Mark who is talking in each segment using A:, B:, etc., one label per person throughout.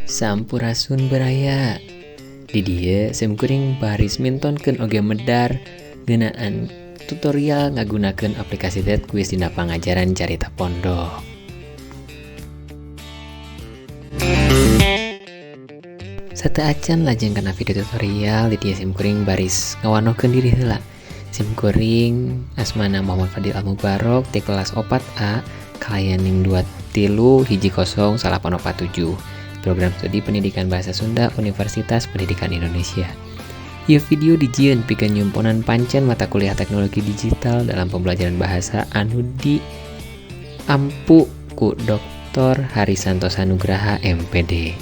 A: Sampurasun beraya. Di dia simkuring baris mintonkeun oge medar ngeunaan tutorial ngagunakeun aplikasi DeadQuiz dina pangajaran carita pondok. Sateuacan lajeng kana video tutorial di dia simkuring baris ngawanohkeun diri heula. Simkuring asmana Muhammad Fadil Al-Mubarok di kelas 4A kalayaning 2310847 Program Studi Pendidikan Bahasa Sunda Universitas Pendidikan Indonesia. Ieu video dijieun pikeun nyumponan pancen mata kuliah teknologi digital dalam pembelajaran bahasa anu di ampu ku Dr. Harisantosa Nugraha MPD.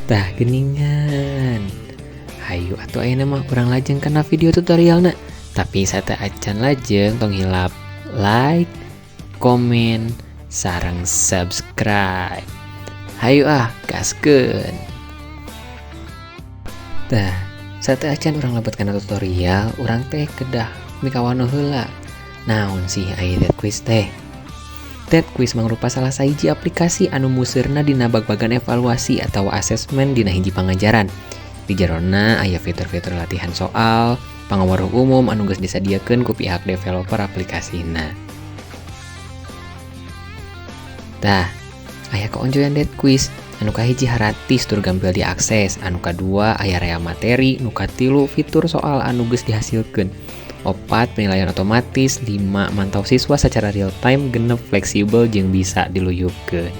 A: Tah geningan. Hayu atuh ayeuna mah urang lajeng kana video tutorialna. Tapi sateuacan lajeng tong hilap like, komen, sareng subscribe. Hayu gaskeun. Tah, sateuacan urang lebet kana tutorial, urang teh kedah mikawanoh heula. Naon sih aya DeadQuiz teh? DeadQuiz mangrupa salah sahiji aplikasi anu museurna dina bag-bagan evaluasi atau asesmen dina hiji pangajaran. Di jerona aya fitur-fitur latihan soal, pangawaruh umum anu geus disadiakeun ku pihak developer aplikasina. Tah, aya keonjoyan DeadQuiz, anu kahiji haratis tur gampil diakses, anu kadua aya rea materi, nu katilu fitur soal anu geus dihasilkeun. 4 penilaian otomatis, 5 mantau siswa secara real time, 6 fleksibel jeung bisa diluyupkeun.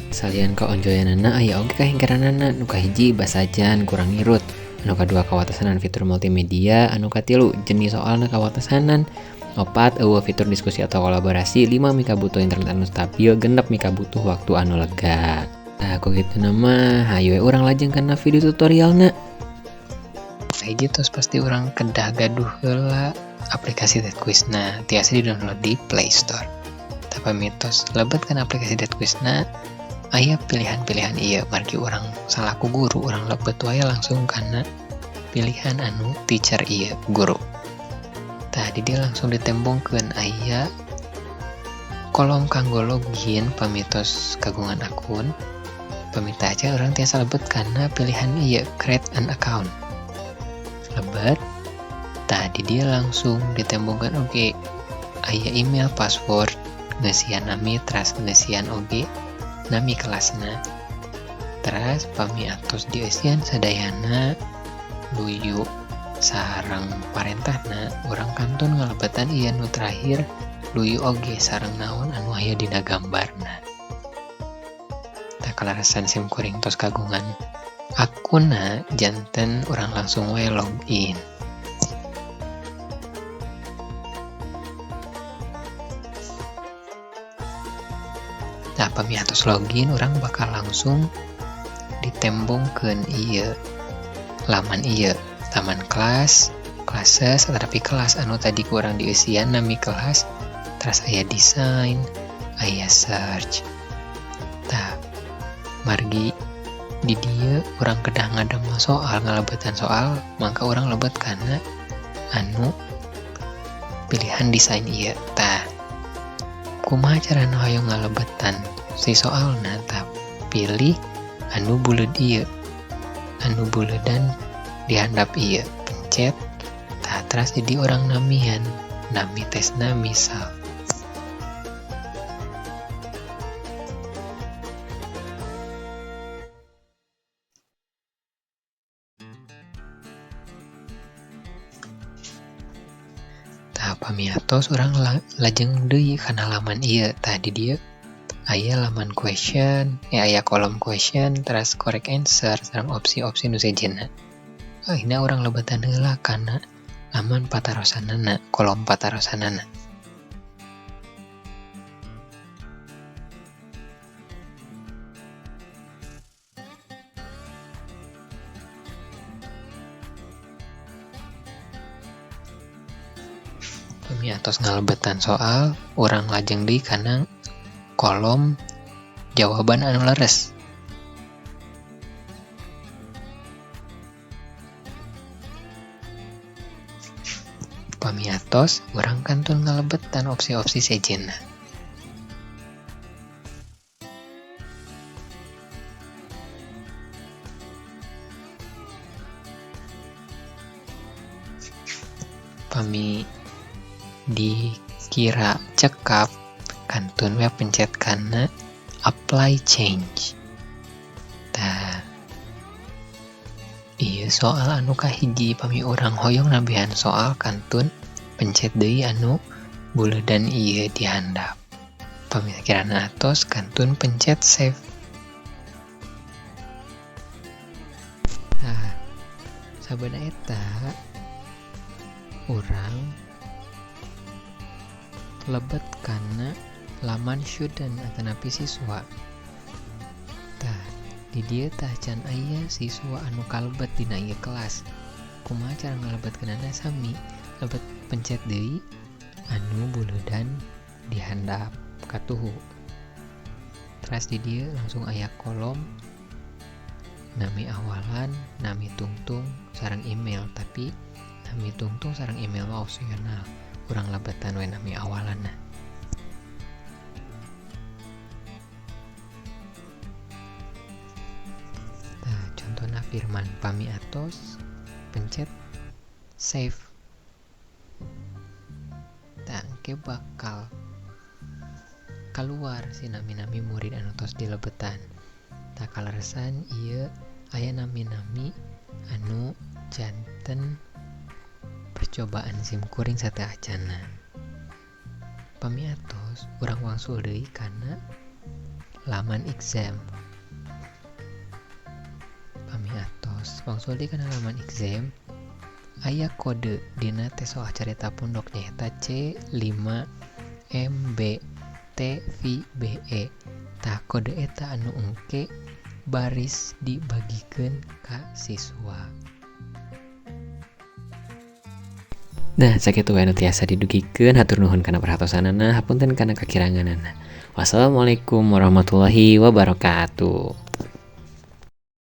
A: Salian kaonjoyanana aya oge kahingkeranana, nu kahiji basajan kurang ngirut, anu kadua kawatesanan fitur multimedia, anu katilu jenis soalna kawatesanan, 4 eueuh fitur diskusi atau kolaborasi, 5 mika butuh internet anu stabil, 6 mika butuh waktu anu lega. Tah ku kitu mah hayu we urang lajeng kana video tutorialna. Hiji tos pasti urang kedah gaduh heula aplikasi DeadQuizna tiasa di-download di Play Store. Tapi mitos lebet kan aplikasi DeadQuizna aya pilihan-pilihan ieu margi urang salaku guru urang lebet wae langsung kana pilihan anu teacher ieu guru. Tah di dia langsung ditembongkeun aya kolom kanggo login pamitos kagungan akun. Pamita aja urang tiasa lebet kana pilihan ieu create an account. Lebet tadi dia langsung ditembongkan oge aya email password ngeusian nami teras ngeusian oge nami kelasna teras pamiatos dieusian sadayana luyu sareng parentahna urang kantun ngalebetan ieu nu terakhir luyu oge sareng naon anu aya dina gambarna. Tah kalarasan simkuring tos kagungan akunna janten urang langsung we login. Nah, pamiatos login urang bakal langsung ditembongkeun ieu laman ieu, laman kelas, classes tetapi kelas anu tadi kurang dieusian nami kelas, terus aya desain, aya search. Tah, margi di dia urang kedah ngadamel soal ngalebetan soal maka urang lebet kana anu pilihan desain ieu. Tah kumaha carana hoyong ngalebetan si soalna? Tah pilih anu buleud ieu, anu buleudan dihandap ieu, pencet tah terus jadi urang namian nami tesna misal pamiatos urang lajeng deui kana laman ieu. Tadi dia aya laman question, aya kolom question, terus correct answer sareng opsi-opsi nu sejenna. Akhirna urang lebetan heula kana laman patarosanana, kolom patarosanana. Pamiatos ngalebetan soal, urang lajeng deui kana kolom jawaban anu leres. Pamiatos urang kantun ngalebetan opsi-opsi sejenna. pami dikira cekap, kantun we pencet kana apply change. Tah, ieu soal anu kahiji pami urang hoyong nambihan soal kantun pencet deui anu buleudan ieu di handap. Pami kirana atos kantun pencet save. Nah, sabana eta urang lebet kana laman student atanapi siswa. Tah, di dieu tah can aya siswa anu kalebet dina ieu kelas. Kumaha cara ngalebetkeunana sami? Lebet pencet deui anu buleudan di handap katuhu. Teras di dieu langsung aya kolom nami awalan, nami tungtung, sareng email. Tapi nami tungtung sareng email mah opsional. Urang lebetan we nami awalanna. Nah, contohna Firman pami atos pencet save. Tah, engke bakal keluar si nami-nami murid anu tos dilebetan. Tak kaleresan ieu aya nami-nami anu janten percobaan SIM kuring sateu acana. Pamiatos urang wangsul deui kana laman exam. Pamiatos wangsul deui kana laman exam, aya kode dina tes soal carita pondok nyaeta C5MBTVBE. Tah kode eta anu engke baris dibagikeun ka siswa. Nah, sakitu wae anu tiasa didugikeun. Hatur nuhun kana perhatosanana, hapunten kana kakiranganana. Wassalamualaikum warahmatullahi wabarakatuh.